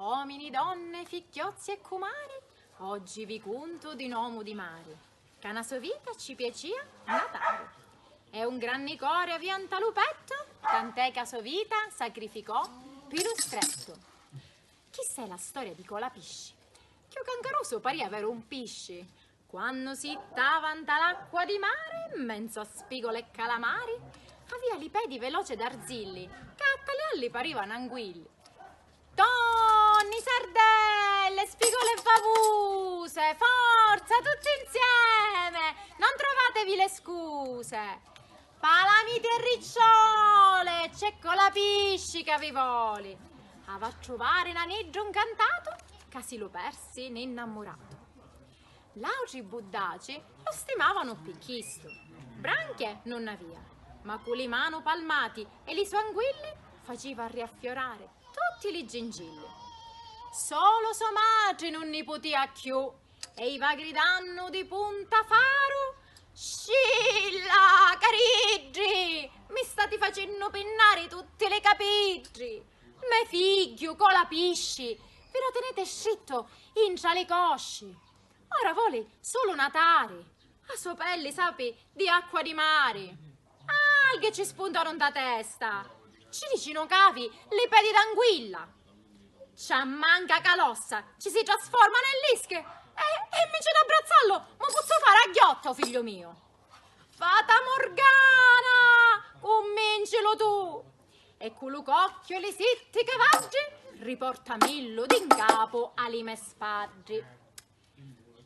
Uomini, donne, ficchiozzi e cumari, oggi vi conto di nomo di mare, che una sua vita ci piacia natare. E un gran nicore avianta lupetto, tant'è che a sua vita sacrificò per lo stretto. Chissà è la storia di Colapisci, che un cancaroso paria avere un pisci, quando si tavanta l'acqua di mare, in mezzo a spigole e calamari, avia li pedi veloce d'arzilli, che a tale alli parivano anguilli. Tonni, sardelle, spigole e favuse, forza, tutti insieme, non trovatevi le scuse. Palamite e ricciole, c'è Colapisci che vi voli. Va a trovare un aneggio incantato, che si lo persi in innamorato. L'altri buddaci lo stimavano picchisto, branchie non avia, ma con le mani palmati e li suoi anguilli faceva riaffiorare tutti i gingilli. Solo sua madre non ne potea più e i va gridando di punta faro: Scilla, cariggi, mi state facendo pennare tutte le capiggi. Me figlio, Colapisci, ve lo tenete scritto in tra le cosci. Ora vuole solo natare, a sua pelle, sapi, di acqua di mare. Alghe ci spuntano da testa, ci dicino cavi le pedi d'anguilla. C'ha manca calossa, ci si trasforma nell'ische e invece d'abbrazzarlo, ma posso fare a ghiotto, figlio mio. Fata Morgana, convincilo tu. E con lo cocchio e le sitti cavaggi riporta Millo d'in capo ali me spadri.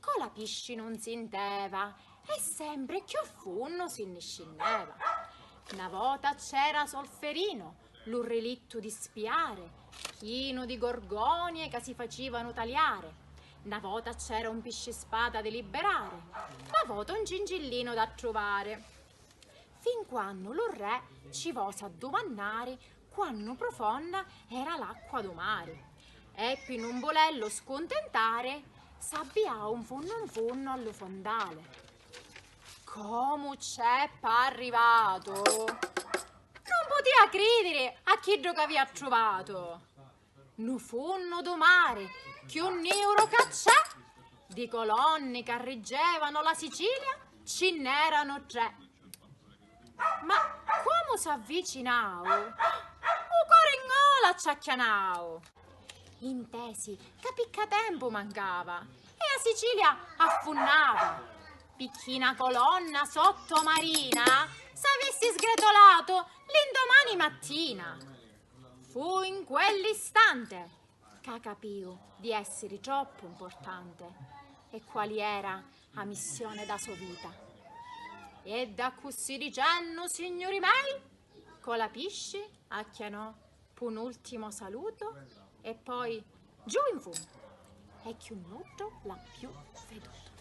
Colapisci non si inteva e sempre che funno si niscinneva. Una volta c'era Solferino, l'urrelitto di spiare, chino di gorgonie che si facevano tagliare. Una volta c'era un piscispada da liberare, una volta un gingillino da trovare. Fin quando lo re ci vose a domandare quanto profonda era l'acqua do mare. E per non volerlo scontentare, s'avviò un funno allo fondale. Come c'è arrivato? Non poteva credere a chi che aveva trovato. Nu funno do mare, che un euro c'è, di colonne che reggevano la Sicilia, ce n'erano 3. Ma come s'avvicinao, un coregnola acciacchianao. Intesi che picca tempo mancava e a Sicilia affunnava. Picchina colonna sottomarina s'avessi sgretolato l'indomani mattina. Fu in quell'istante che capio di essere troppo importante e quali era la missione da sua vita. E da così dicendo, signori miei, Colapisci acchianò un ultimo saluto e poi giù in fondo e chi un nutro l'ha più veduto.